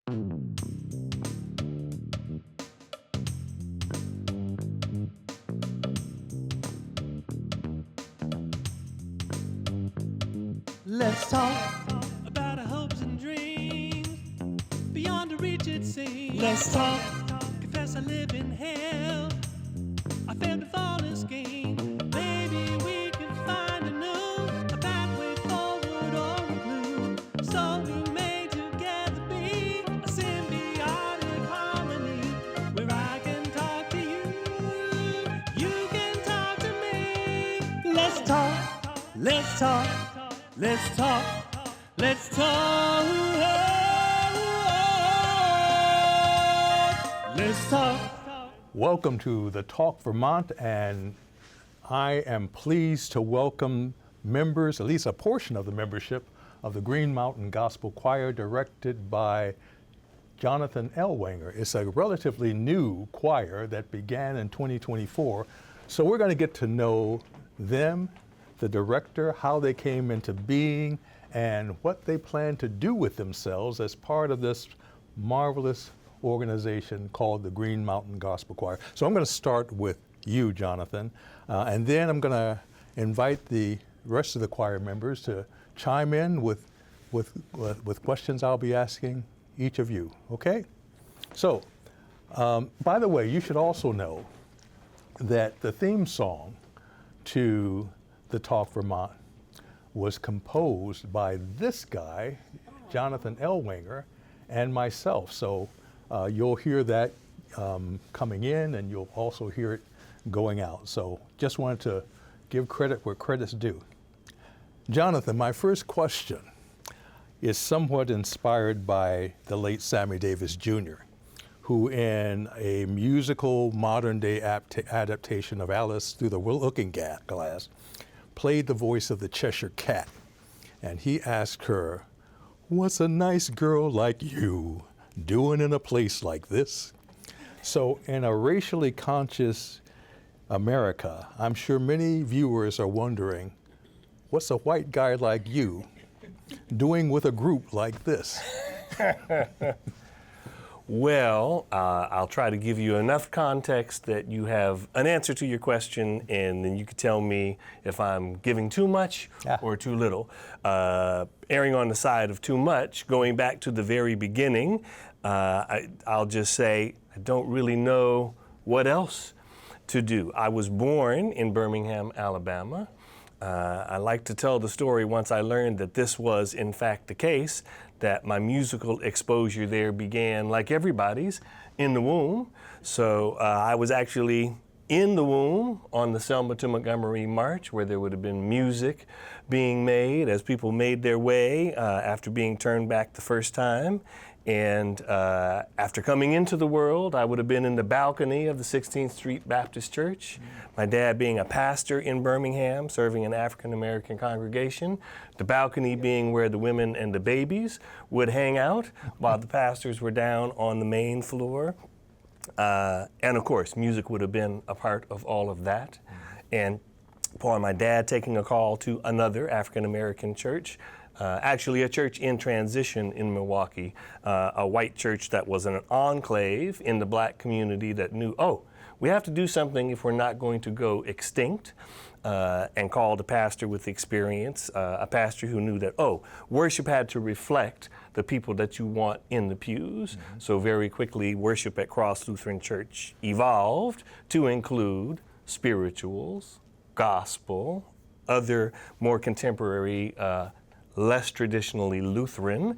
Let's talk about our hopes and dreams beyond the reach it seems. Let's talk. Confess I live in hell. I failed to fall in scheme. Maybe we can find a pathway forward or a clue. So we may together be a symbiotic harmony where I can talk to you, you can talk to me. Let's talk. Let's talk. Let's talk, let's talk, let's talk. Welcome to the Talk Vermont, and I am pleased to welcome members, at least a portion of the membership, of the Green Mountain Gospel Choir, directed by Jonathan Ellwanger. It's a relatively new choir that began in 2024, so we're going to get to know them, the director, how they came into being, and what they plan to do with themselves as part of this marvelous organization called the Green Mountain Gospel Choir. So I'm going to start with you, Jonathan, and then I'm going to invite the rest of the choir members to chime in with questions I'll be asking each of you, okay? So, by the way, you should also know that the theme song to the Talk Vermont was composed by this guy, Jonathan Ellwanger, and myself. So you'll hear that coming in, and you'll also hear it going out. So just wanted to give credit where credit's due. Jonathan, my first question is somewhat inspired by the late Sammy Davis Jr., who in a musical modern-day adaptation of Alice Through the Looking Glass played the voice of the Cheshire Cat. And he asked her, "What's a nice girl like you doing in a place like this?" So in a racially conscious America, I'm sure many viewers are wondering, what's a white guy like you doing with a group like this? Well, I'll try to give you enough context that you have an answer to your question, and then you can tell me if I'm giving too much or too little. Erring on the side of too much, going back to the very beginning, I'll just say I don't really know what else to do. I was born in Birmingham, Alabama. I like to tell the story once I learned that this was in fact the case, that my musical exposure there began, like everybody's, in the womb. So I was actually in the womb on the Selma to Montgomery March, where there would have been music being made as people made their way after being turned back the first time. And after coming into the world, I would have been in the balcony of the 16th Street Baptist Church. My dad being a pastor in Birmingham, serving an African-American congregation. The balcony being where the women and the babies would hang out while the pastors were down on the main floor. And of course, music would have been a part of all of that. And upon my dad taking a call to another African-American church, actually a church in transition in Milwaukee, a white church that was an enclave in the black community that knew, oh, we have to do something if we're not going to go extinct, and called a pastor with experience, a pastor who knew that, oh, worship had to reflect the people that you want in the pews. So very quickly, worship at Cross Lutheran Church evolved to include spirituals, gospel, other more contemporary less traditionally Lutheran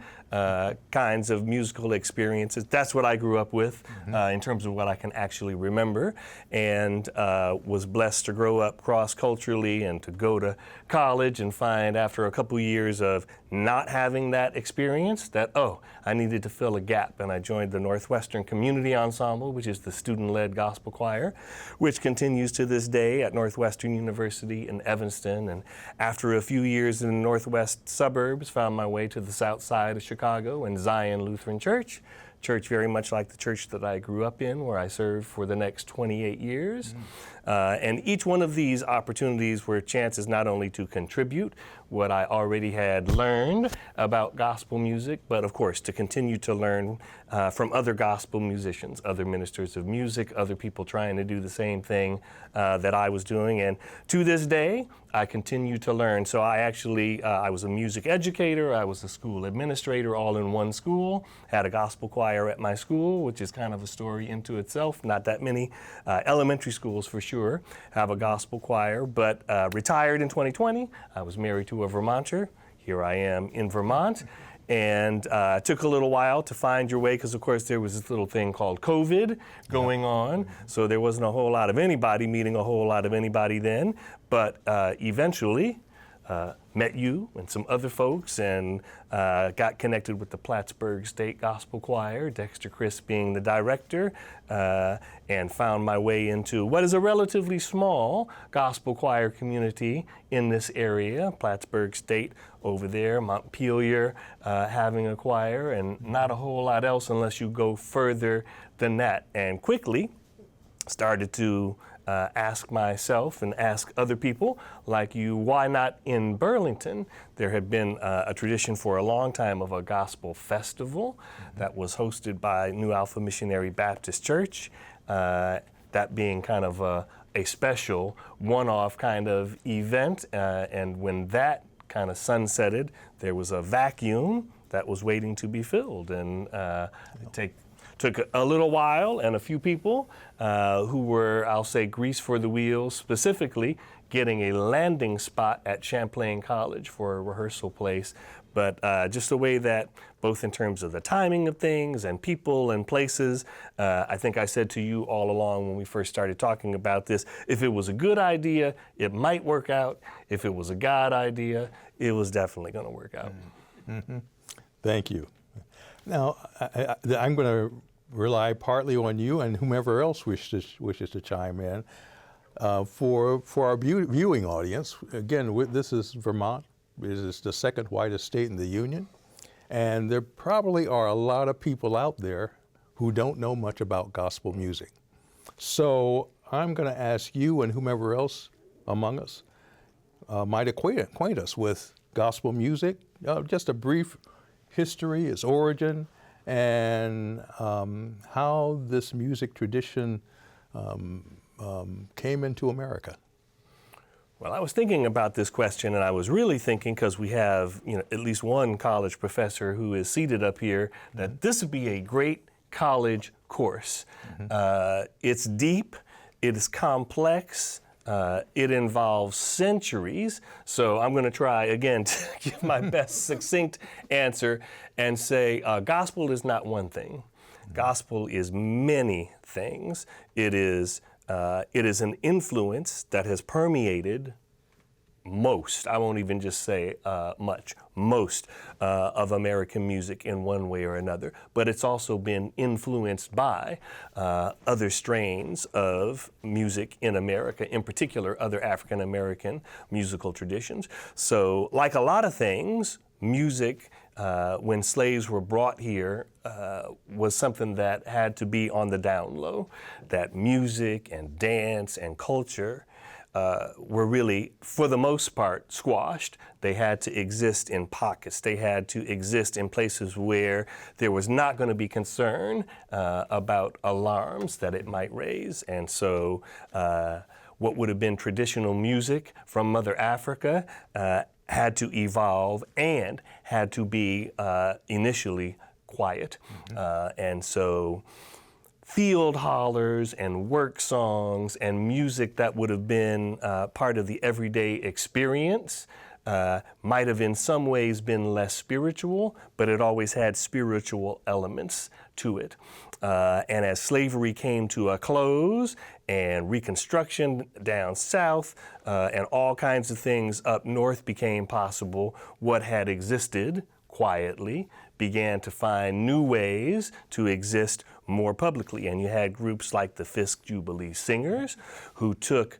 kinds of musical experiences. That's what I grew up with in terms of what I can actually remember, and was blessed to grow up cross-culturally and to go to college and find after a couple years of not having that experience that, oh, I needed to fill a gap, and I joined the Northwestern Community Ensemble, which is the student-led gospel choir, which continues to this day at Northwestern University in Evanston. And after a few years in the Northwest suburbs, found my way to the south side of Chicago and Zion Lutheran Church, church very much like the church that I grew up in, where I served for the next 28 years. And each one of these opportunities were chances not only to contribute what I already had learned about gospel music, but of course to continue to learn from other gospel musicians, other ministers of music, other people trying to do the same thing that I was doing. And to this day, I continue to learn. So I actually, I was a music educator, I was a school administrator all in one school, had a gospel choir at my school, which is kind of a story into itself. Not that many elementary schools for sure have a gospel choir, but retired in 2020. I was married to a Vermonter. Here I am in Vermont. And took a little while to find your way because, of course, there was this little thing called COVID going on. So there wasn't a whole lot of anybody meeting a whole lot of anybody then. But eventually met you and some other folks and got connected with the Plattsburgh State Gospel Choir, Dexter Criss being the director, and found my way into what is a relatively small gospel choir community in this area, Plattsburgh State over there, Montpelier having a choir, and not a whole lot else unless you go further than that. And quickly started to ask myself and ask other people like you, why not in Burlington? There had been a tradition for a long time of a gospel festival that was hosted by New Alpha Missionary Baptist Church, that being kind of a special one-off kind of event. And when that kind of sunsetted, there was a vacuum that was waiting to be filled. And took a little while and a few people who were, I'll say, grease for the wheels, specifically getting a landing spot at Champlain College for a rehearsal place. But just the way that, both in terms of the timing of things and people and places, I think I said to you all along when we first started talking about this, if it was a good idea, it might work out. If it was a God idea, it was definitely going to work out. Mm-hmm. Thank you. Now, I'm going to rely partly on you and whomever else wishes to chime in. For our viewing audience, again, this is Vermont. It is the second whitest state in the Union. And there probably are a lot of people out there who don't know much about gospel music. So I'm going to ask you and whomever else among us might acquaint us with gospel music, just a brief history, its origin, and how this music tradition came into America. Well, I was thinking about this question, and I was really thinking, because we have at least one college professor who is seated up here, that this would be a great college course. It's deep, it is complex, it involves centuries. So I'm going to try again to give my best succinct answer and say gospel is not one thing. Gospel is many things. It is an influence that has permeated most, I won't even just say most of American music in one way or another. But it's also been influenced by other strains of music in America, in particular other African American musical traditions. So like a lot of things, music, when slaves were brought here, was something that had to be on the down low. That music and dance and culture were really, for the most part, squashed. They had to exist in pockets. They had to exist in places where there was not going to be concern about alarms that it might raise. And so what would have been traditional music from Mother Africa had to evolve and had to be initially quiet. And so field hollers and work songs and music that would have been part of the everyday experience might have in some ways been less spiritual, but it always had spiritual elements to it. And as slavery came to a close and Reconstruction down south and all kinds of things up north became possible, what had existed quietly began to find new ways to exist more publicly. And you had groups like the Fisk Jubilee Singers, who took,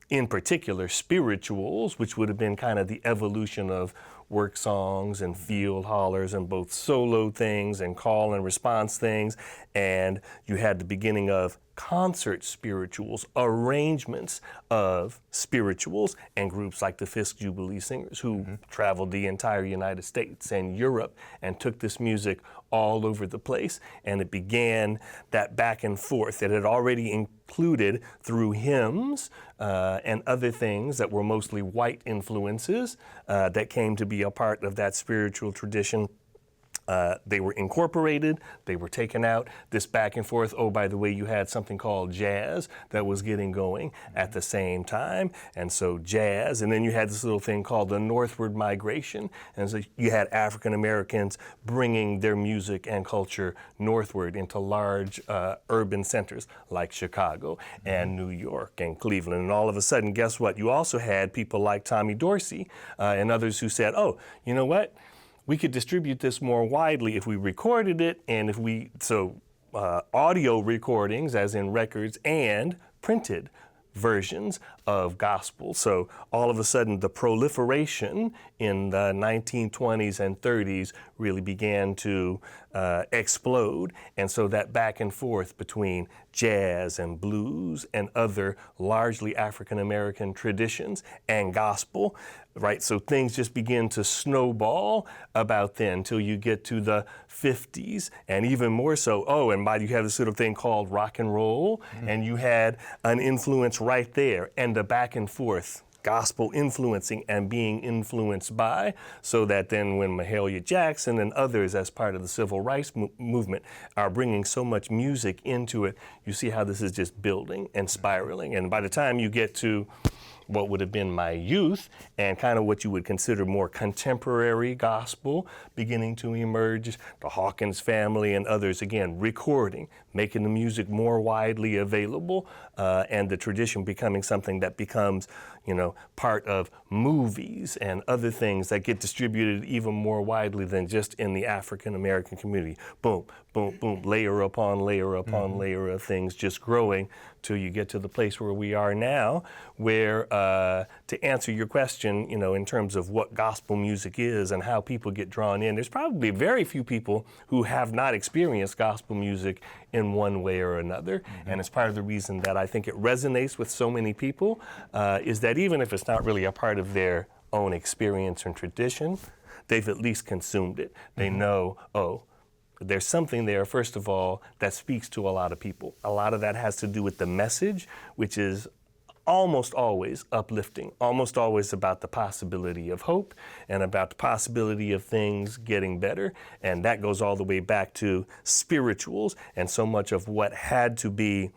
in particular, spirituals, which would have been kind of the evolution of work songs and field hollers and both solo things and call and response things. And you had the beginning of concert spirituals, arrangements of spirituals, and groups like the Fisk Jubilee Singers who traveled the entire United States and Europe and took this music all over the place. And it began that back and forth. It had already included through hymns and other things that were mostly white influences that came to be a part of that spiritual tradition. They were incorporated, they were taken out, this back and forth. Oh, by the way, you had something called jazz that was getting going at the same time. And so jazz, and then you had this little thing called the northward migration. And so you had African Americans bringing their music and culture northward into large urban centers like Chicago and New York and Cleveland. And all of a sudden, guess what? You also had people like Tommy Dorsey and others who said, oh, you know what? We could distribute this more widely if we recorded it, and if we, audio recordings, as in records, and printed versions of gospel. So all of a sudden, the proliferation in the 1920s and 30s really began to explode. And so that back and forth between jazz and blues and other largely African-American traditions and gospel, right? So things just begin to snowball about then until you get to the 50s, and even more so. Oh, and you have this little thing called rock and roll, and you had an influence right there, and the back and forth, gospel influencing and being influenced by, so that then when Mahalia Jackson and others as part of the civil rights movement are bringing so much music into it, you see how this is just building and spiraling. And by the time you get to what would have been my youth and kind of what you would consider more contemporary gospel beginning to emerge, the Hawkins family and others, again, recording, making the music more widely available, and the tradition becoming something that becomes, part of movies and other things that get distributed even more widely than just in the African American community. Boom, boom, boom, layer upon layer upon layer of things just growing till you get to the place where we are now, where, to answer your question, in terms of what gospel music is and how people get drawn in, there's probably very few people who have not experienced gospel music in one way or another. And it's part of the reason that I think it resonates with so many people, is that even if it's not really a part of their own experience and tradition, they've at least consumed it. They know, oh, there's something there, first of all, that speaks to a lot of people. A lot of that has to do with the message, which is almost always uplifting, almost always about the possibility of hope and about the possibility of things getting better. And that goes all the way back to spirituals and so much of what had to be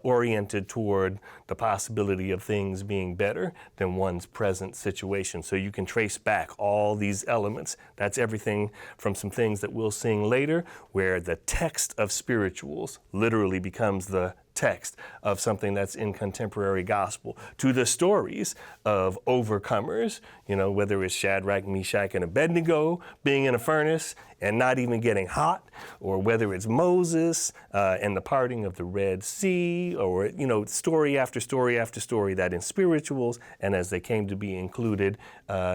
oriented toward the possibility of things being better than one's present situation. So you can trace back all these elements. That's everything from some things that we'll sing later, where the text of spirituals literally becomes the text of something that's in contemporary gospel, to the stories of overcomers, whether it's Shadrach, Meshach, and Abednego being in a furnace and not even getting hot, or whether it's Moses and the parting of the Red Sea, or, story after story after story that in spirituals and as they came to be included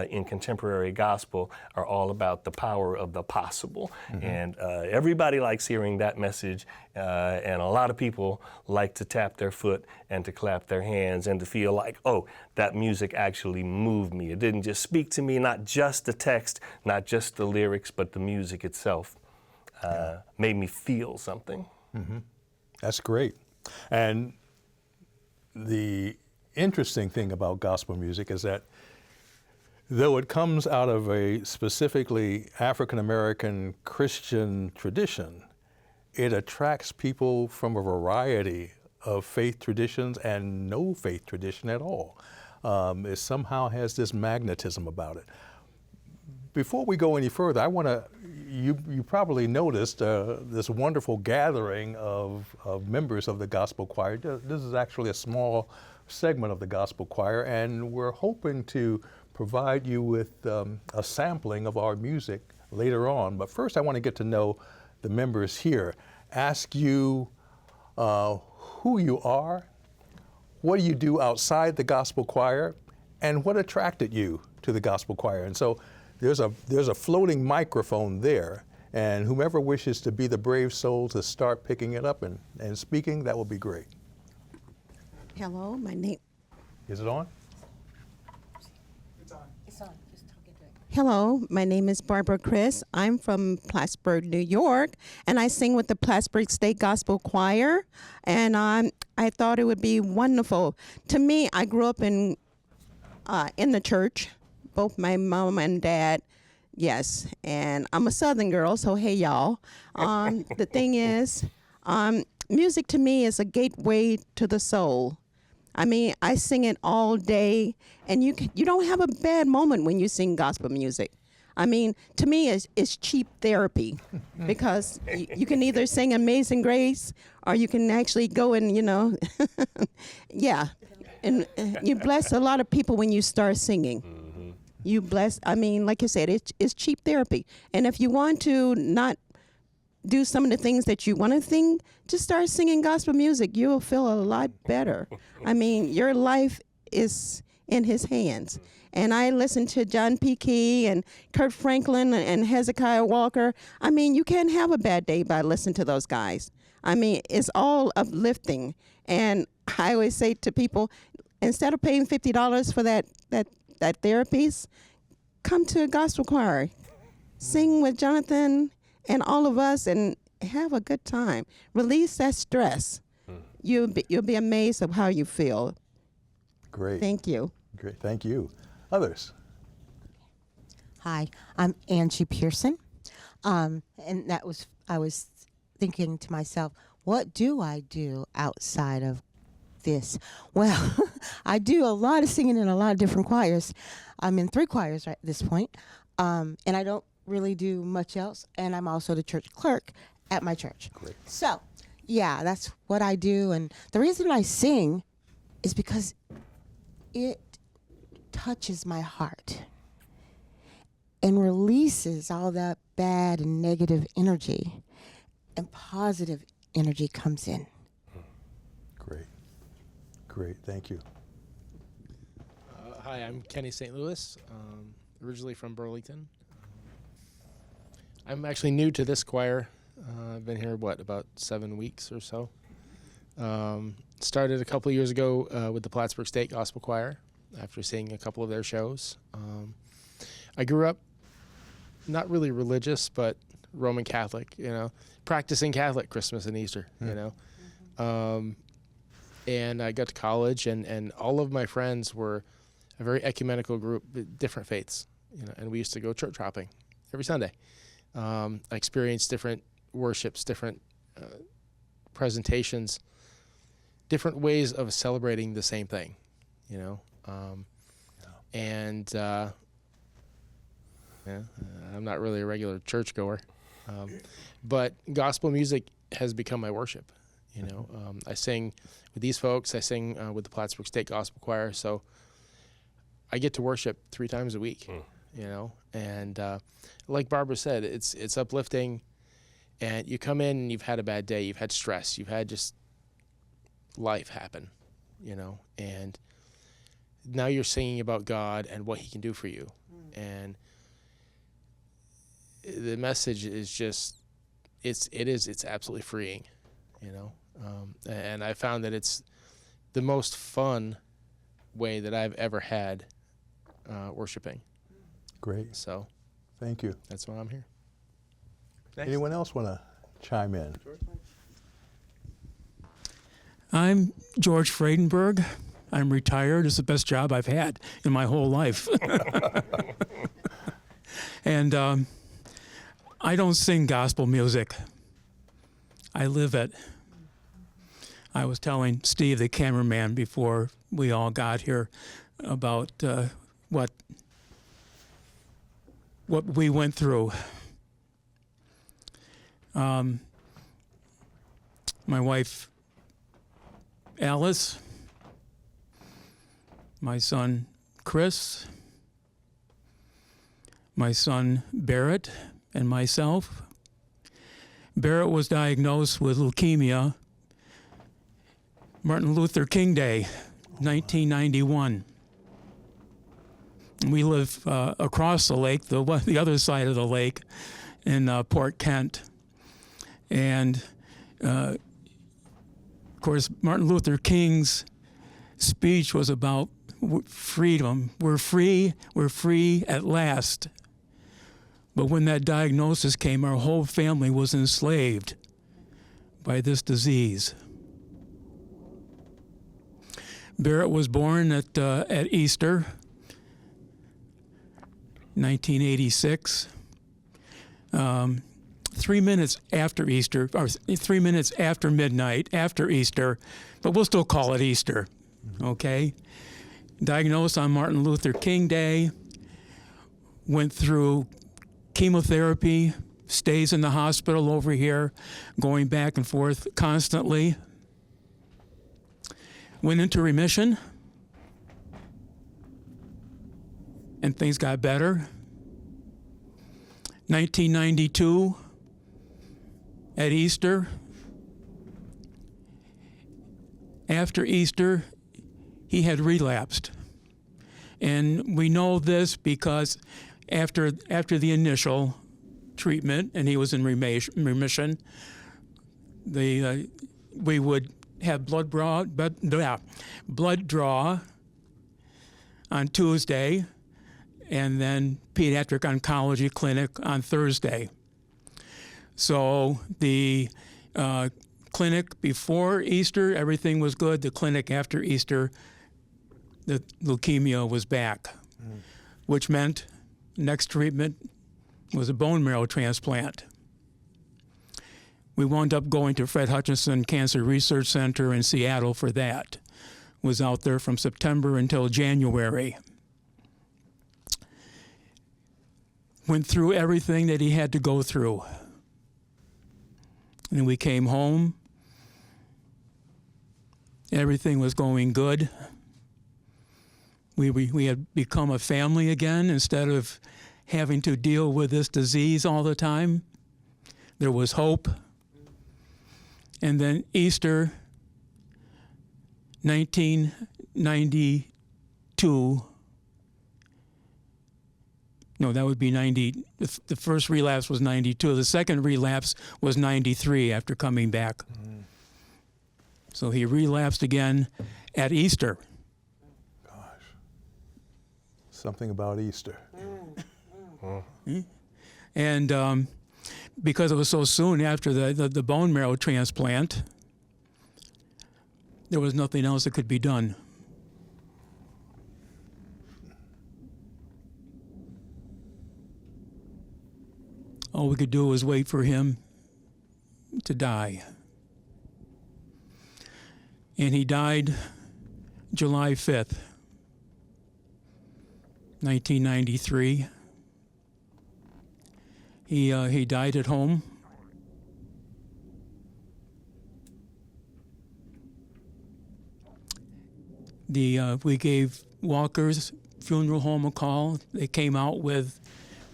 in contemporary gospel are all about the power of the possible. And everybody likes hearing that message, and a lot of people like to tap their foot and to clap their hands and to feel like, oh, that music actually moved me. It didn't just speak to me, not just the text, not just the lyrics, but the music itself made me feel something. That's great. And the interesting thing about gospel music is that though it comes out of a specifically African-American Christian tradition, it attracts people from a variety of faith traditions and no faith tradition at all. It somehow has this magnetism about it. Before we go any further, I want to, you probably noticed this wonderful gathering of members of the gospel choir. This is actually a small segment of the gospel choir, and we're hoping to provide you with a sampling of our music later on. But first I want to get to know the members here, ask you who you are, what do you do outside the gospel choir, and what attracted you to the gospel choir. And so there's a floating microphone there, and whomever wishes to be the brave soul to start picking it up and speaking, that will be great. Hello, my name. Is it on? It's on. Just talk into it. Hello, my name is Barbara Criss. I'm from Plattsburgh, New York, and I sing with the Plattsburgh State Gospel Choir. And I thought it would be wonderful. To me, I grew up in the church, both my mom and dad. Yes, and I'm a Southern girl, so hey y'all. The thing is, music to me is a gateway to the soul. I mean, I sing it all day, and you don't have a bad moment when you sing gospel music. I mean, to me, it's cheap therapy, because you can either sing Amazing Grace, or you can actually go and, yeah. And you bless a lot of people when you start singing. Mm-hmm. You bless, I mean, like you said, it's cheap therapy. And if you want to not do some of the things that you want to sing, just start singing gospel music. You will feel a lot better. I mean, your life is in his hands. And I listen to John P. Key and Kurt Franklin and Hezekiah Walker. I mean, you can't have a bad day by listening to those guys. I mean, it's all uplifting. And I always say to people, instead of paying $50 for that therapies, come to a gospel choir. Sing with Jonathan and all of us, and have a good time. Release that stress. You'll be amazed of how you feel. Great. Thank you. Great. Thank you. Others? Hi, I'm Angie Pearson. And I was thinking to myself, what do I do outside of this? Well, I do a lot of singing in a lot of different choirs. I'm in 3 choirs right at this point. And I don't really do much else, and I'm also the church clerk at my church. Great. So, yeah, that's what I do, and the reason I sing is because it touches my heart and releases all that bad and negative energy, and positive energy comes in. Great. Great. Thank you. Hi, I'm Kenny St. Louis, originally from Burlington. I'm actually new to this choir. I've been here, about 7 weeks or so. Started a couple of years ago with the Plattsburgh State Gospel Choir after seeing a couple of their shows. I grew up not really religious, but Roman Catholic, practicing Catholic Christmas and Easter, and I got to college, and all of my friends were a very ecumenical group, different faiths, and we used to go church hopping every Sunday. I experienced different worships, different presentations, different ways of celebrating the same thing, and I'm not really a regular churchgoer, but gospel music has become my worship. I sing with these folks. I sing with the Plattsburgh State Gospel Choir, so I get to worship 3 times a week. And like Barbara said, it's uplifting, and you come in and you've had a bad day, you've had stress, you've had just life happen, and now you're singing about God and what he can do for you. And the message is just, it's absolutely freeing, and I found that it's the most fun way that I've ever had worshiping. Great. So, thank you. that's why I'm here. Next. Anyone else want to chime in? I'm George Fradenburg. I'm retired. It's the best job I've had in my whole life. And I don't sing gospel music. I live it. I was telling Steve, the cameraman, before we all got here about what we went through. My wife, Ellis, my son, Criss, my son, Barrett, and myself. Barrett was diagnosed with leukemia Martin Luther King Day, 1991. We live across the lake, the other side of the lake, in Port Kent. And, of course, Martin Luther King's speech was about freedom. We're free at last. But when that diagnosis came, our whole family was enslaved by this disease. Barrett was born at Easter, 1986. 3 minutes after Easter, or 3 minutes after midnight, after Easter, but we'll still call it Easter, okay? Diagnosed on Martin Luther King Day, went through chemotherapy, stays in the hospital over here, going back and forth constantly. Went into remission, and things got better. 1992, at Easter, after Easter, he had relapsed. And we know this because after the initial treatment, and he was in remission, we would have blood draw on Tuesday, and then pediatric oncology clinic on Thursday. So the clinic before Easter, everything was good. The clinic after Easter, the leukemia was back, which meant next treatment was a bone marrow transplant. We wound up going to Fred Hutchinson Cancer Research Center in Seattle for that. Was out there from September until January. Went through everything that he had to go through. And we came home. Everything was going good. We had become a family again instead of having to deal with this disease all the time. There was hope. And then Easter 1992, no, that would be 90. The first relapse was 92. The second relapse was 93 after coming back. So he relapsed again at Easter. Gosh. Something about Easter. And because it was so soon after the bone marrow transplant, there was nothing else that could be done. All we could do was wait for him to die. And he died July 5th, 1993. He died at home. We gave Walker's funeral home a call. They came out with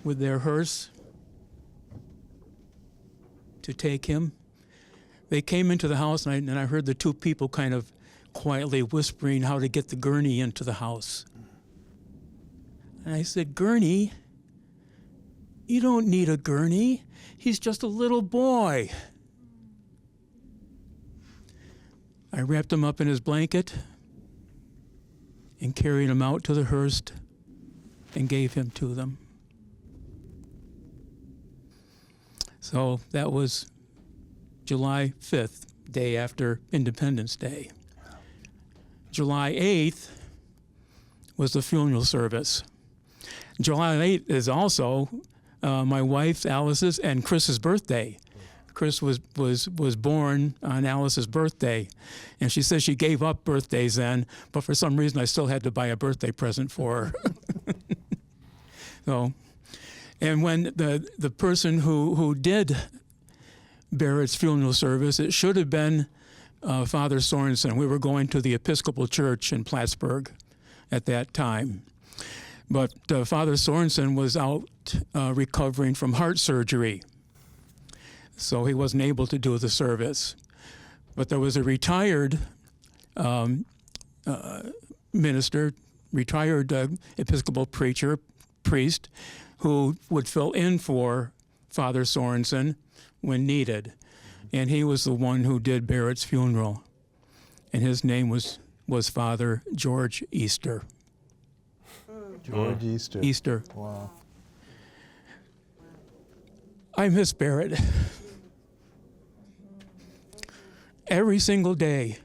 their hearse to take him. They came into the house, and I heard the two people kind of quietly whispering how to get the gurney into the house. And I said, "Gurney? You don't need a gurney. He's just a little boy." I wrapped him up in his blanket and carried him out to the hearse and gave him to them. So that was July 5th, day after Independence Day. July 8th was the funeral service. July 8th is also my wife, Alice's, and Criss's birthday. Criss was born on Alice's birthday, and she says she gave up birthdays then, but for some reason I still had to buy a birthday present for her. So, and when the person who did Barrett's funeral service, it should have been Father Sorensen. We were going to the Episcopal Church in Plattsburgh at that time. But Father Sorensen was out recovering from heart surgery, so he wasn't able to do the service. But there was a retired minister, retired Episcopal priest who would fill in for Father Sorensen when needed. And he was the one who did Barrett's funeral. And his name was Father George Easter. George Easter. Easter. Wow. I miss Barrett. Every single day.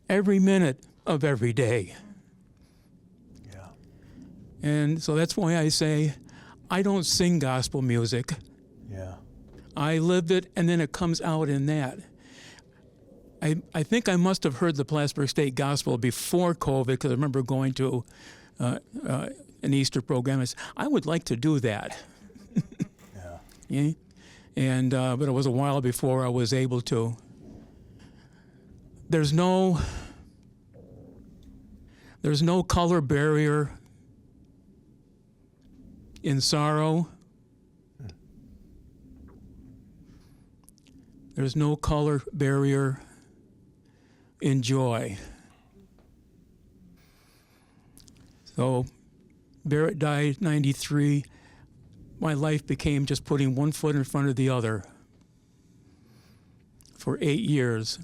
Every minute of every day. Yeah. And so that's why I say I don't sing gospel music. Yeah. I lived it, and then it comes out in that. I think I must have heard the Plattsburgh State Gospel before COVID, because I remember going to an Easter program. I said, I would like to do that. Yeah. Yeah? And but it was a while before I was able to. There's no color barrier in sorrow. There's no color barrier in joy. So Barrett died 93. My life became just putting one foot in front of the other for 8 years.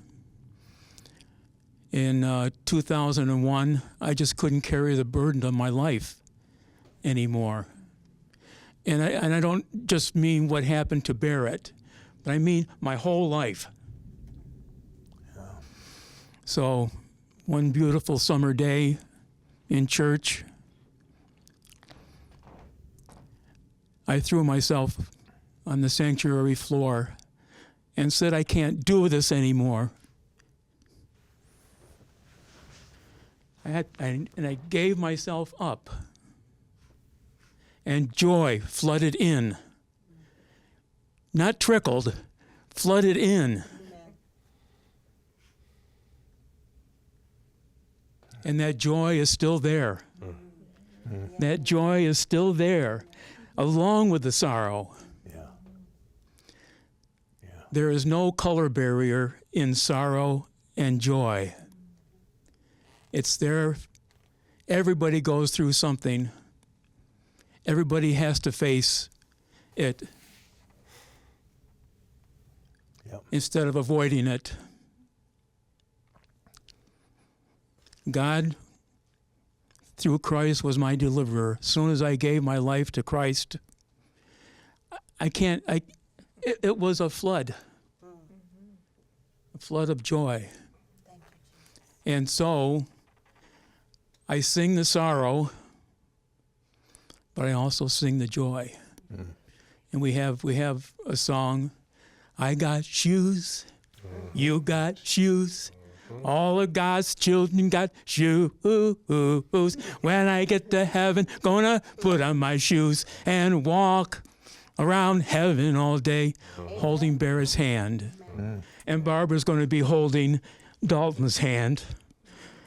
In 2001, I just couldn't carry the burden of my life anymore. And I don't just mean what happened to Barrett, but I mean my whole life. Yeah. So one beautiful summer day in church, I threw myself on the sanctuary floor and said, I can't do this anymore. I gave myself up, and joy flooded in. Not trickled, flooded in. And that joy is still there. That joy is still there, along with the sorrow. Yeah. Yeah. There is no color barrier in sorrow and joy. It's there. Everybody goes through something. Everybody has to face it. Yep. Instead of avoiding it. God, through Christ, was my deliverer. As soon as I gave my life to Christ, it was a flood. A flood of joy. And so, I sing the sorrow, but I also sing the joy. Mm. And we have a song, I got shoes, you got shoes, all of God's children got shoes. When I get to heaven, gonna put on my shoes and walk around heaven all day, holding Barrett's hand. And Barbara's gonna be holding Dalton's hand.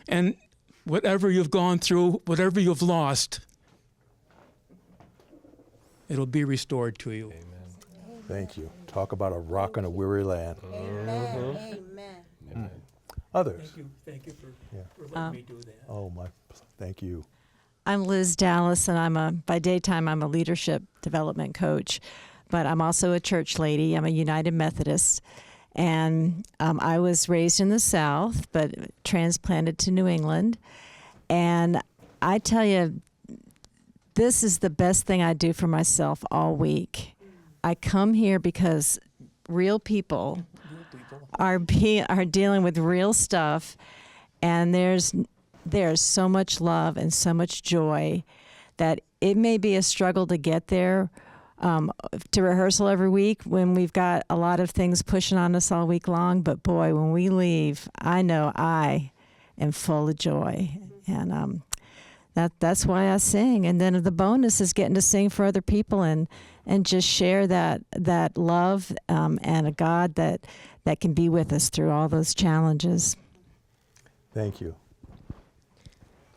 And whatever you've gone through, whatever you've lost, it'll be restored to you. Amen. Thank you. Talk about a rock in a weary land. Amen. Amen. Others? Thank you for letting me do that. Oh, thank you. I'm Liz Dallas, and by daytime, I'm a leadership development coach, but I'm also a church lady. I'm a United Methodist. And I was raised in the South, but transplanted to New England. And I tell you, this is the best thing I do for myself all week. I come here because real people are dealing with real stuff, and there's so much love and so much joy that it may be a struggle to get there. To rehearsal every week when we've got a lot of things pushing on us all week long. But boy, when we leave, I know I am full of joy. And that's why I sing. And then the bonus is getting to sing for other people and just share that love and a God that can be with us through all those challenges. Thank you.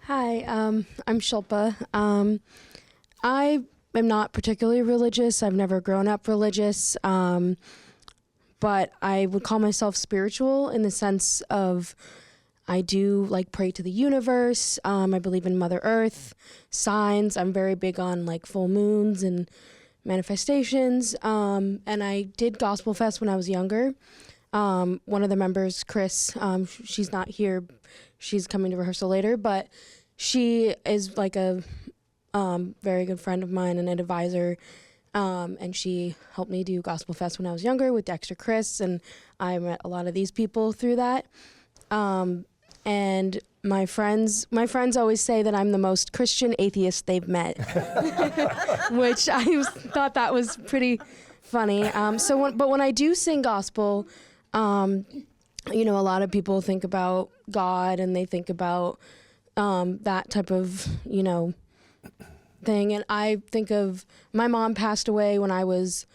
Hi, I'm Shilpa. I'm not particularly religious. I've never grown up religious, but I would call myself spiritual in the sense of I do like pray to the universe. I believe in Mother Earth, signs. I'm very big on like full moons and manifestations. And I did Gospel Fest when I was younger. One of the members, Criss, she's not here. She's coming to rehearsal later, but she is like a very good friend of mine and an advisor. And she helped me do Gospel Fest when I was younger with Dexter Criss, and I met a lot of these people through that. And my friends always say that I'm the most Christian atheist they've met, which I thought that was pretty funny. But when I do sing gospel, you know, a lot of people think about God and they think about that type of, you know, thing. And I think of my mom passed away when I was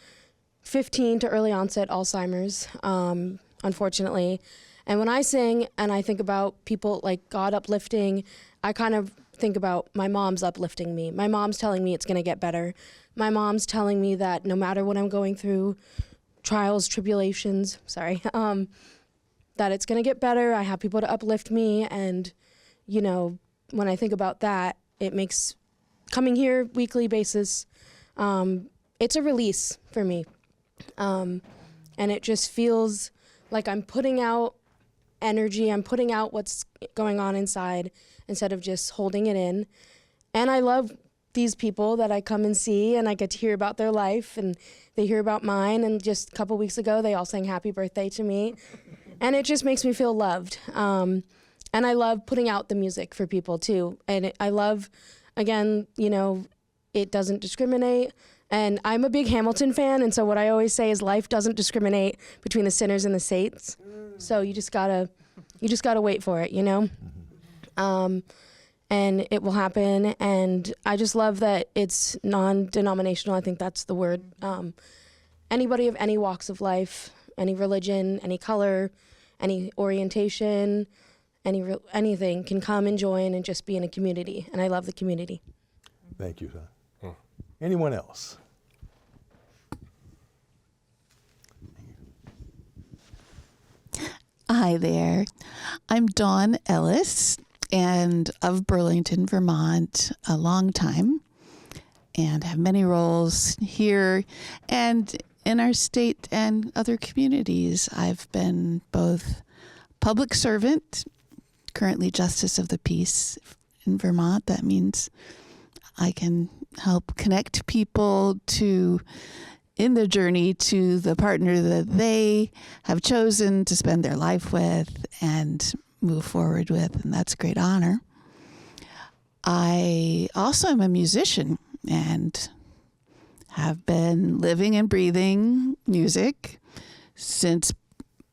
15 to early onset Alzheimer's, unfortunately. And when I sing and I think about people like God uplifting, I kind of think about my mom's uplifting me. My mom's telling me it's going to get better. My mom's telling me that no matter what I'm going through, trials, tribulations, that it's going to get better. I have people to uplift me. And, you know, when I think about that, it makes coming here weekly basis, it's a release for me. And it just feels like I'm putting out energy. I'm putting out what's going on inside instead of just holding it in. And I love these people that I come and see, and I get to hear about their life, and they hear about mine. And just a couple weeks ago, they all sang happy birthday to me. And it just makes me feel loved. And I love putting out the music for people too. And I love, again, you know, it doesn't discriminate. And I'm a big Hamilton fan, and so what I always say is life doesn't discriminate between the sinners and the saints. So you just gotta wait for it, you know? And it will happen, and I just love that it's non-denominational. I think that's the word. Anybody of any walks of life, any religion, any color, any orientation, anything can come and join and just be in a community, and I love the community. Thank you, son. Anyone else? Hi there. I'm Dawn Ellis, and of Burlington, Vermont, a long time, and have many roles here and in our state and other communities. I've been both public servant, currently Justice of the Peace in Vermont. That means I can help connect people in their journey to the partner that they have chosen to spend their life with and move forward with, and that's a great honor. I also am a musician and have been living and breathing music since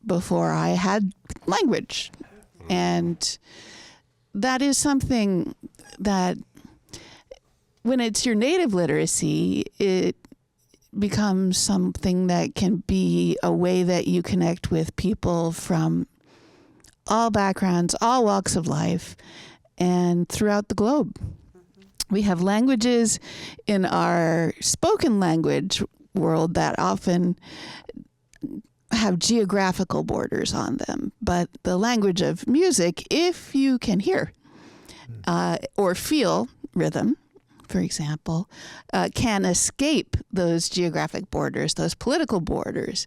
before I had language. And that is something that when it's your native literacy, it becomes something that can be a way that you connect with people from all backgrounds, all walks of life, and throughout the globe. We have languages in our spoken language world that often have geographical borders on them. But the language of music, if you can hear or feel rhythm, for example, can escape those geographic borders, those political borders,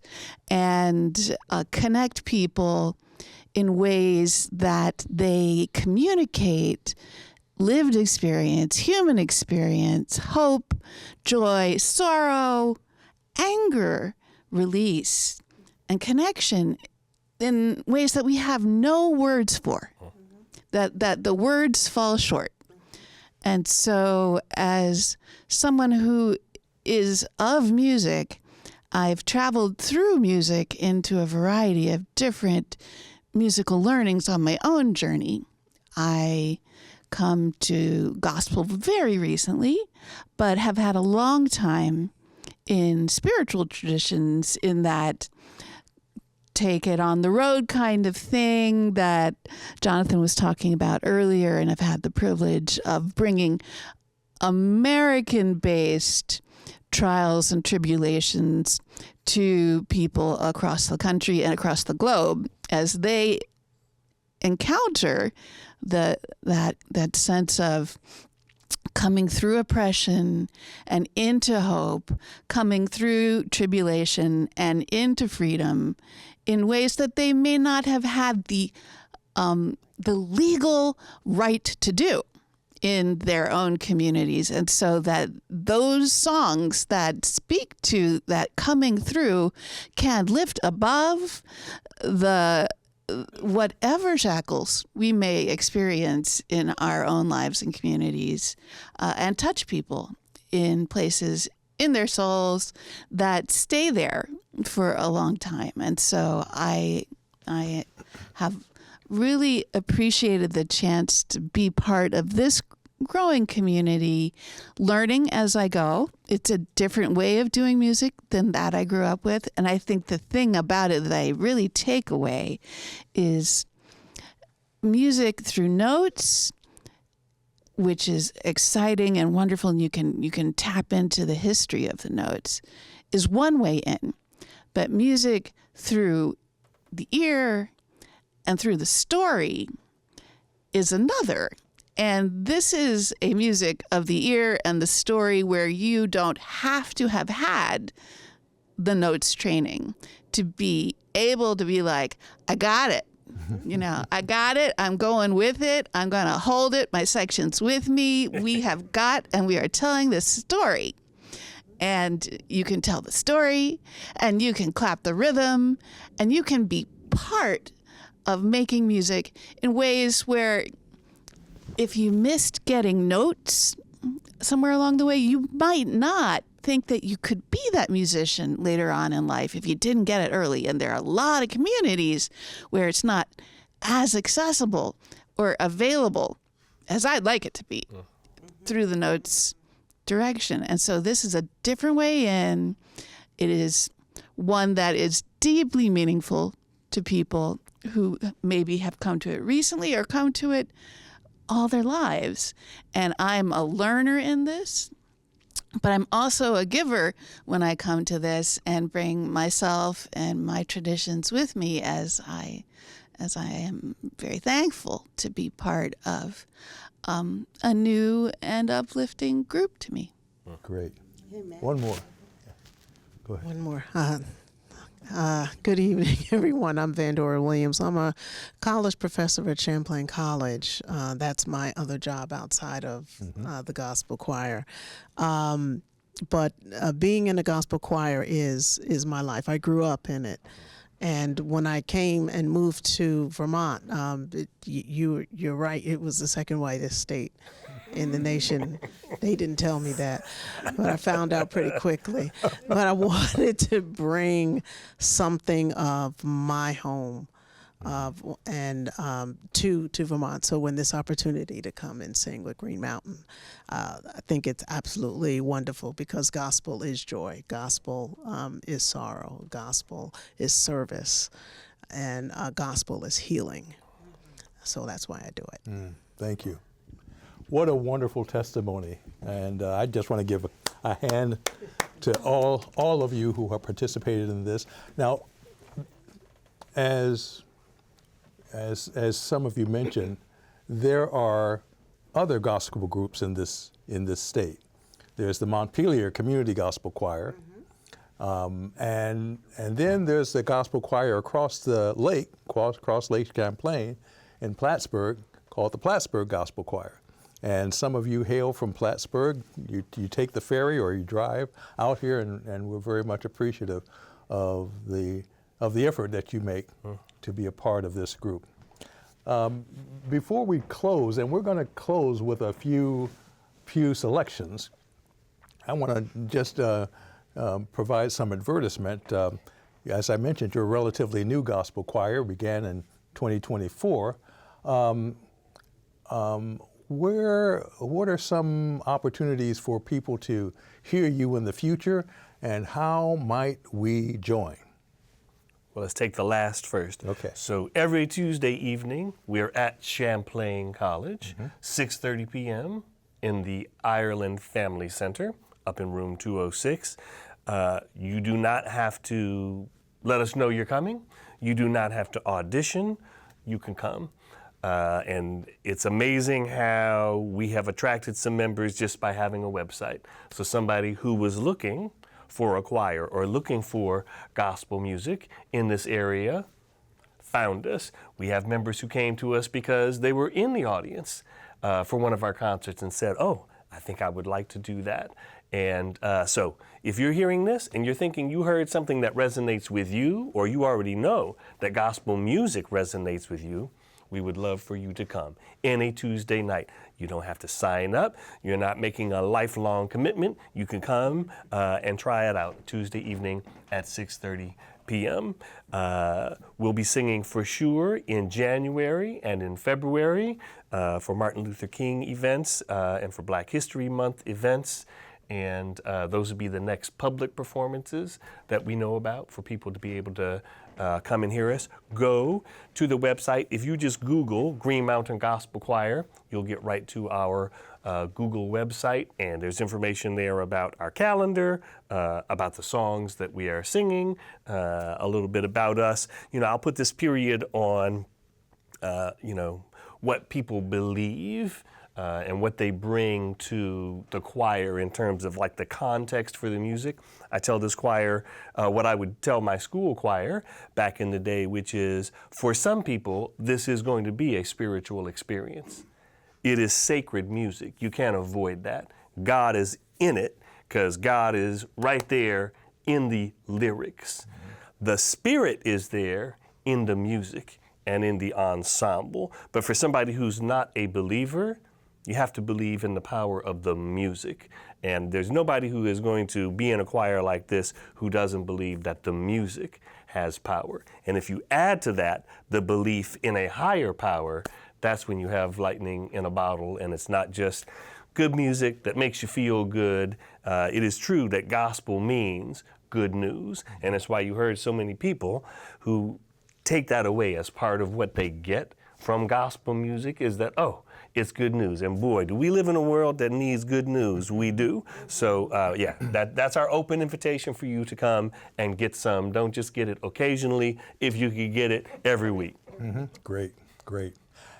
and connect people in ways that they communicate lived experience, human experience, hope, joy, sorrow, anger, release, and connection in ways that we have no words for, that the words fall short. And so as someone who is of music, I've traveled through music into a variety of different musical learnings on my own journey. I come to gospel very recently, but have had a long time in spiritual traditions in that take it on the road kind of thing that Jonathan was talking about earlier, and I've had the privilege of bringing American-based trials and tribulations to people across the country and across the globe as they encounter that sense of coming through oppression and into hope, coming through tribulation and into freedom in ways that they may not have had the legal right to do in their own communities. And so that those songs that speak to that coming through can lift above the whatever shackles we may experience in our own lives and communities, and touch people in places in their souls that stay there for a long time. And so I have really appreciated the chance to be part of this growing community, learning as I go. It's a different way of doing music than that I grew up with. And I think the thing about it that I really take away is music through notes, which is exciting and wonderful, and you can tap into the history of the notes, is one way in. But music through the ear and through the story is another. And this is a music of the ear and the story where you don't have to have had the notes training to be able to be like, I got it. I got it. I'm going with it. I'm going to hold it. My section's with me. We have got, and we are telling this story. And you can tell the story, and you can clap the rhythm, and you can be part of making music in ways where if you missed getting notes somewhere along the way, you might not think that you could be that musician later on in life if you didn't get it early. And there are a lot of communities where it's not as accessible or available as I'd like it to be through the notes direction. And so this is a different way in. It is one that is deeply meaningful to people who maybe have come to it recently or come to it all their lives. And I'm a learner in this, but I'm also a giver when I come to this and bring myself and my traditions with me as I am very thankful to be part of a new and uplifting group to me. Great. One more. Go ahead. One more. Good evening, everyone. I'm VanDora Williams. I'm a college professor at Champlain College. That's my other job outside of the gospel choir. But being in the gospel choir is my life. I grew up in it. And when I came and moved to Vermont, you're right, it was the second whitest state in the nation. They didn't tell me that, but I found out pretty quickly. But I wanted to bring something of my home to Vermont. So when this opportunity to come and sing with Green Mountain, I think it's absolutely wonderful because gospel is joy, gospel is sorrow, gospel is service, and gospel is healing. So that's why I do it. Thank you. What a wonderful testimony. And I just want to give a hand to all of you who have participated in this. Now, as some of you mentioned, there are other gospel groups in this state. There's the Montpelier Community Gospel Choir, and then there's the gospel choir across the lake, across Lake Champlain in Plattsburgh, called the Plattsburgh Gospel Choir. And some of you hail from Plattsburgh. You take the ferry or you drive out here, and we're very much appreciative of the effort that you make to be a part of this group. Before we close, and we're going to close with a few selections, I want to just provide some advertisement. As I mentioned, you're a relatively new gospel choir, began in 2024. What are some opportunities for people to hear you in the future, and how might we join? Well, let's take the last first. Okay. So every Tuesday evening, we're at Champlain College, 6:30 p.m. in the Ireland Family Center, up in room 206. You do not have to let us know you're coming. You do not have to audition. you can come. And it's amazing how we have attracted some members just by having a website. So somebody who was looking for a choir or looking for gospel music in this area found us. We have members who came to us because they were in the audience for one of our concerts and said, oh, I think I would like to do that. And so if you're hearing this and you're thinking you heard something that resonates with you, or you already know that gospel music resonates with you, we would love for you to come any Tuesday night. You don't have to sign up. You're not making a lifelong commitment. You can come and try it out Tuesday evening at 6:30 p.m. We'll be singing for sure in January and in February for Martin Luther King events and for Black History Month events. And those would be the next public performances that we know about for people to be able to come and hear us. Go to the website. If you just Google Green Mountain Gospel Choir, you'll get right to our Google website, and there's information there about our calendar, about the songs that we are singing, a little bit about us. You know, I'll put this period on, you know, what people believe and what they bring to the choir in terms of like the context for the music. I tell this choir what I would tell my school choir back in the day, which is, for some people, this is going to be a spiritual experience. It is sacred music. You can't avoid that. God is in it because God is right there in the lyrics. The Spirit is there in the music and in the ensemble. But for somebody who's not a believer, you have to believe in the power of the music. And there's nobody who is going to be in a choir like this who doesn't believe that the music has power. And if you add to that the belief in a higher power, that's when you have lightning in a bottle, and it's not just good music that makes you feel good. It is true that gospel means good news, and it's why you heard so many people who take that away as part of what they get from gospel music is that, oh, it's good news. And boy, do we live in a world that needs good news. We do. So yeah, that's our open invitation for you to come and get some. Don't just get it occasionally, if you could get it every week. Mm-hmm. Great, great.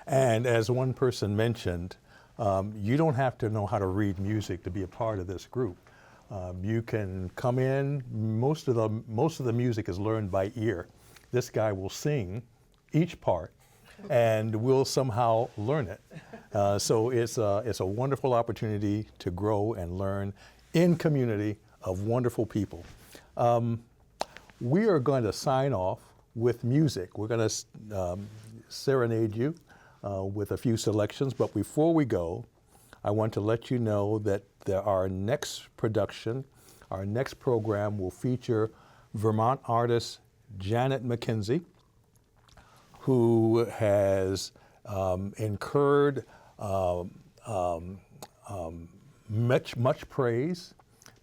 And as one person mentioned, you don't have to know how to read music to be a part of this group. You can come in. Most of the music is learned by ear. This guy will sing each part, and we'll somehow learn it. So it's a wonderful opportunity to grow and learn in community of wonderful people. We are going to sign off with music. We're going to serenade you with a few selections, but before we go, I want to let you know that our next production, our next program will feature Vermont artist Janet McKenzie, who has incurred much praise,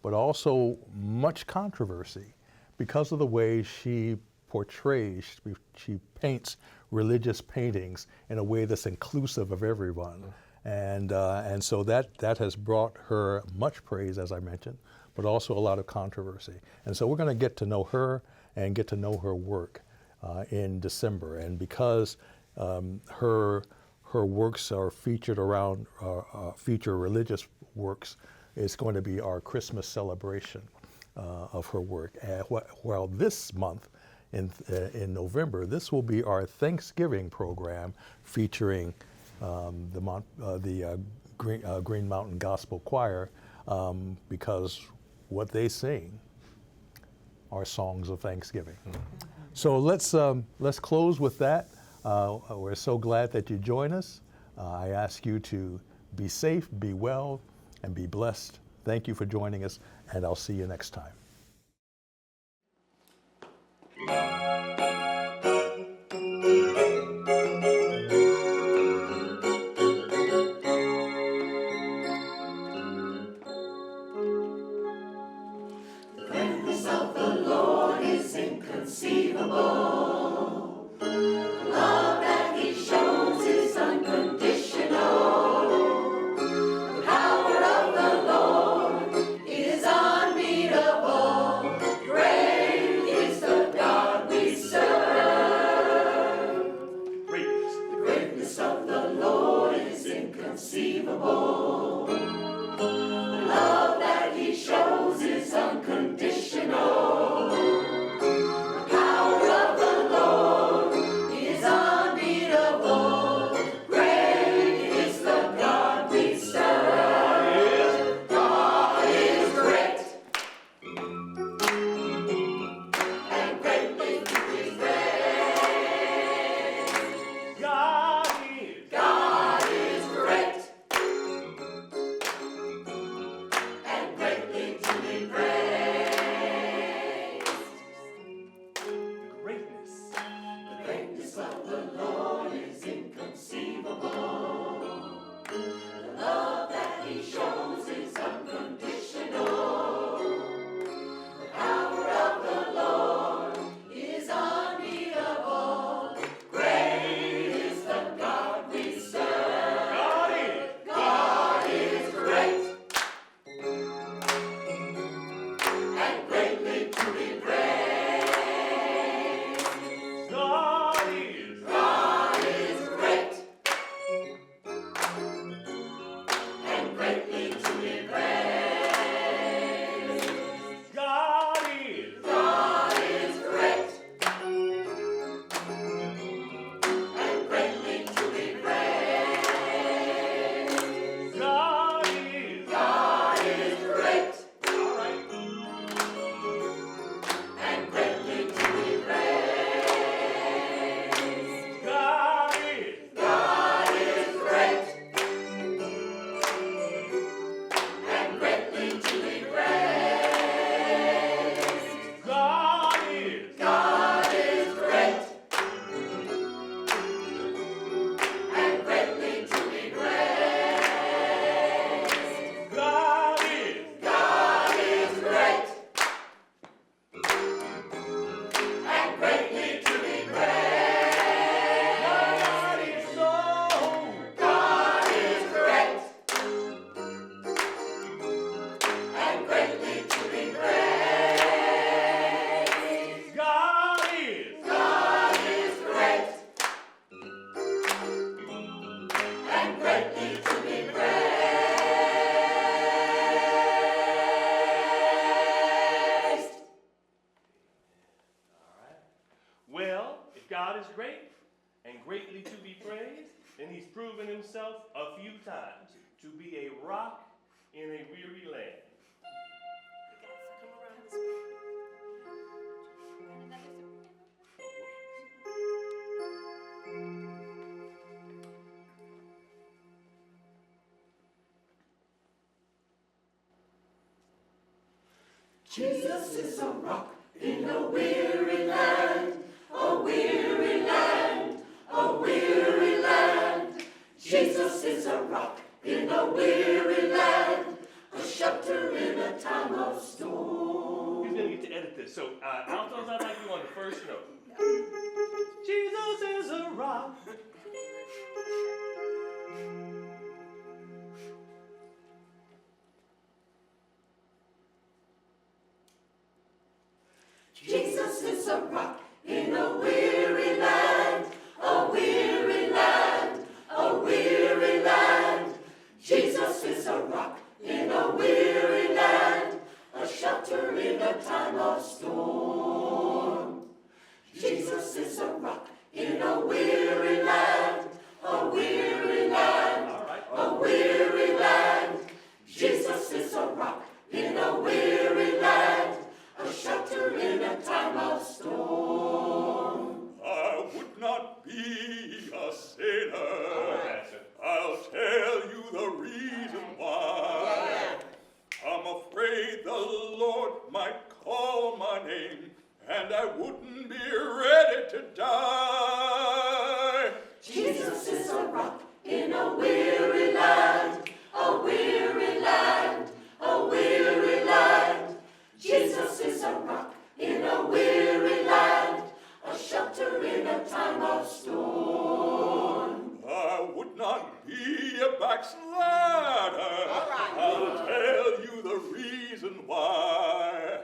but also much controversy because of the way she portrays, she paints religious paintings in a way that's inclusive of everyone. And so that has brought her much praise, as I mentioned, but also a lot of controversy. And so we're going to get to know her and get to know her work in December. And because her works are featured around, feature religious works, it's going to be our Christmas celebration of her work. While this month, in November, this will be our Thanksgiving program featuring the Green Mountain Gospel Choir, because what they sing are songs of Thanksgiving. Mm-hmm. So let's close with that. We're so glad that you join us. I ask you to be safe, be well, and be blessed. Thank you for joining us, and I'll see you next time. Power of the Lord is unbeatable. If God is great and greatly to be praised, then he's proven himself a few times to be a rock in a weary land. Jesus is a rock in a weary land, a weary land, a weary land. Jesus is a rock in a weary land, a shelter in a time of storm. He's going to get to edit this. So, altos, I'd like you on the first note. Jesus is a rock. Jesus is a rock in a weary land, a weary land, a weary land. Jesus is a rock in a weary land, a shelter in a time of storm. Jesus is a rock in a weary land, a weary land, a weary land. Jesus is a rock in a weary land, a shelter in a time of storm. I would not be a sailor. I'll tell you the reason why. I'm afraid the Lord might call my name, and I wouldn't be ready to die. Jesus is a rock in a weary land, a weary land, a weary land. Jesus is a rock in a weary land, a shelter in a time of storm. I would not be a backslider. I'll tell you the reason why.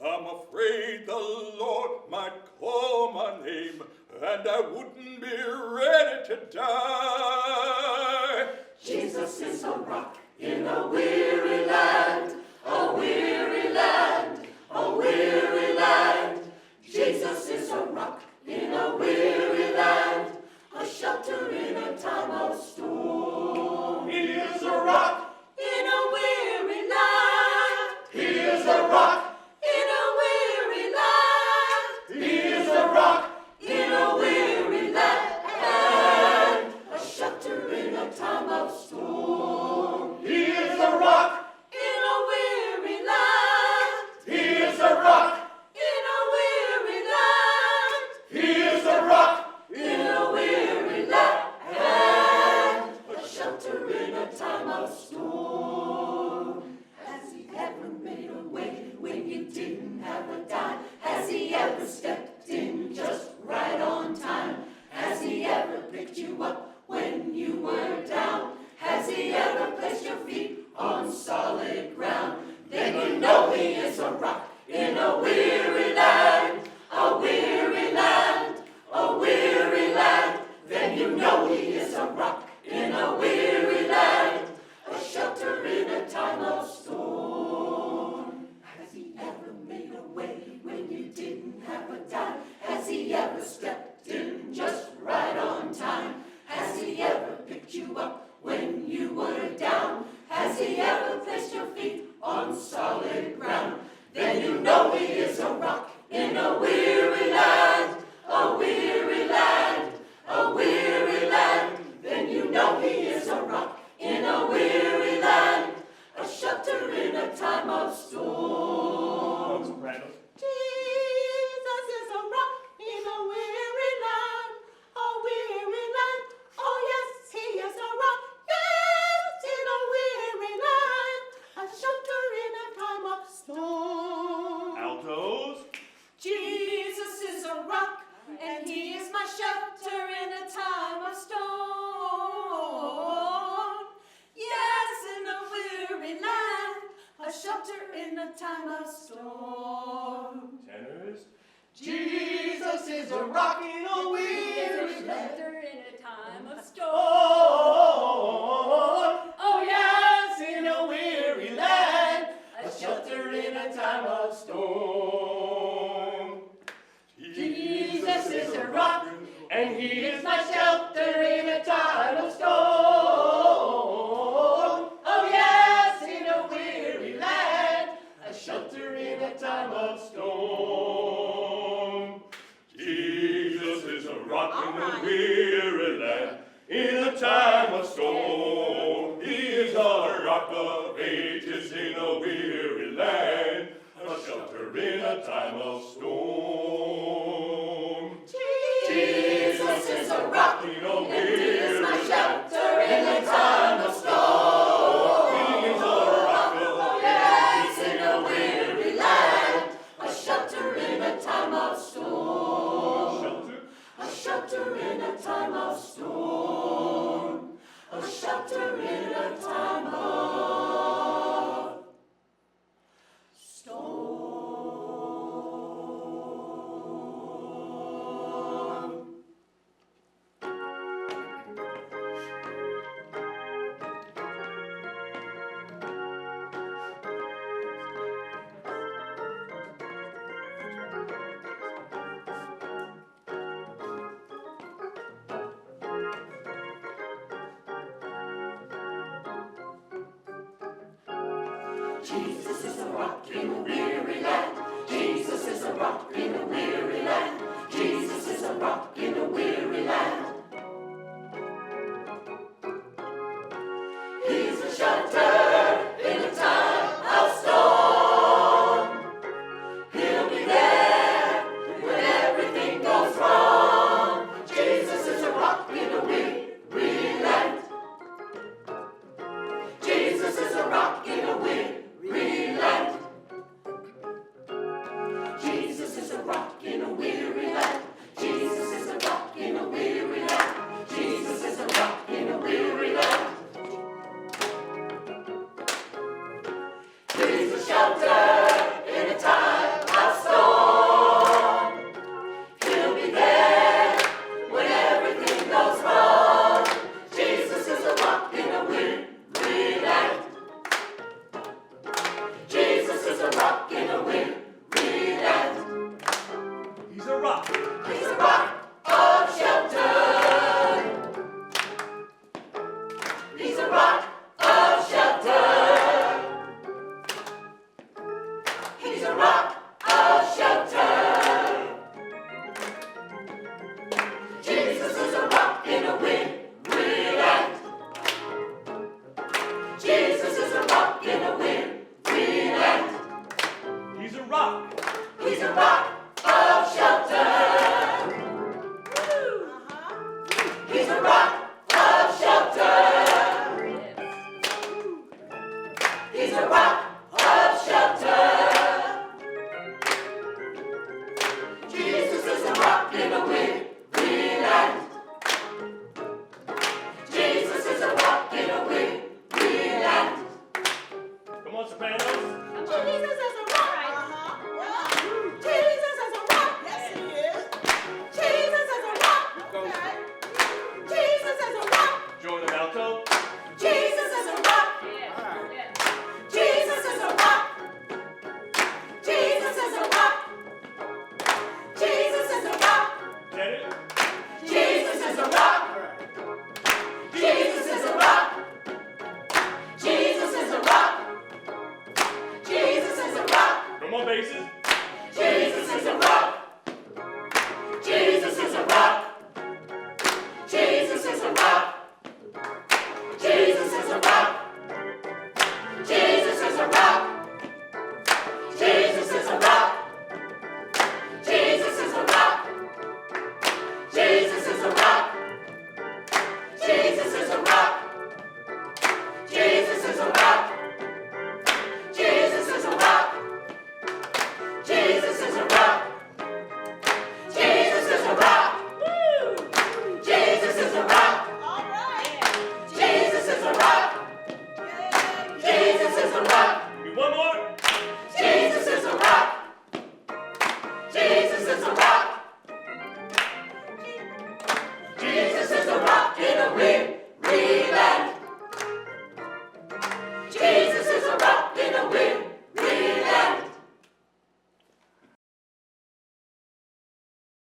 I'm afraid the Lord might call my name, and I wouldn't be ready to die. Jesus is a rock in a weary land, a weary land, a weary land. Jesus is a rock in a weary land, a shelter in a time of storm. He is a rock in a weary land. He is a rock in a weary land. He is a rock in a weary land, a shelter in a time of storm. He is a rock in a weary land. He is a rock in a weary land. He is a rock in a weary land, a shelter in a time of storm. Has he ever made a way when you didn't have a dime? Has he ever stepped in just right on time? Has he ever picked you up when you were down? Has he ever placed your feet on solid ground? Then you know he is a rock in a weary land, a weary land, a weary land. Then you know he is a rock in a weary land, a shelter in a time of storm. Has he ever made a way when you didn't have a dime? Has he ever stepped in just right on time? Has he ever picked you up when you were down? Has he ever placed your feet on solid ground? Then you know he is a rock in a weary land, a weary land, a weary land. Then you know he is a rock in a weary land, a shelter in a time of storm. Jesus is a rock in a weary land, a weary land. Oh yes, he is a rock, yes, in a weary land, a shelter in a time of storm. Altos. Jesus is a rock, and he is my shelter in a time of storm. Yes, in a weary land, a shelter in a time of storm. Tenors. Jesus is a rock in a weary land, shelter in a time of storm. oh yes, in a weary land, a shelter in a time of storm. Jesus is a rock and he is my shelter in a time of storm. Oh yes, in a weary land, a shelter in a time of storm. Jesus is a rock in a weary land, in a time of storm. He is a rock of ages in a weary land, a shelter in a time of storm. Jesus is a rock in a weary land, shelter in a time of storm. He is a rock of ages in a weary land, a shelter in a time of storm. A shelter in a time of storm. A shelter in a time of storm. Jesus is a rock in a weary land. Jesus is a rock in a weary land. Jesus is a rock in a weary land. He's a shelter in a time of storm. He'll be there when everything goes wrong. Jesus is a rock in a weary land. Jesus is a rock in a weary land. Jesus is a rock in a weary land. Jesus is a rock in a weary land. Jesus is a rock in a weary land. He's a shelter in a time of storm. He'll be there when everything goes wrong. Jesus is a rock in a weary land. Jesus is a rock in a weary land. He's a rock. He's a rock of shelter. He's a rock of shelter. He's a rock of shelter. Jesus is a rock in a weary land. Jesus is a rock in a weary land. He's a rock. He's a rock of shelter. He's a rock of shelter. He's a rock of shelter. Jesus is a rock in a weary land. Jesus is a rock in a weary land. Come on, sopranos. Jesus is a rock. Jesus is a rock. Yes, he is. Jesus is a rock. Okay. Jesus is a rock. Join the alto. Jesus is a rock. Jesus is a rock. Jesus is a rock. Jesus is a rock. Get it? Jesus is a rock.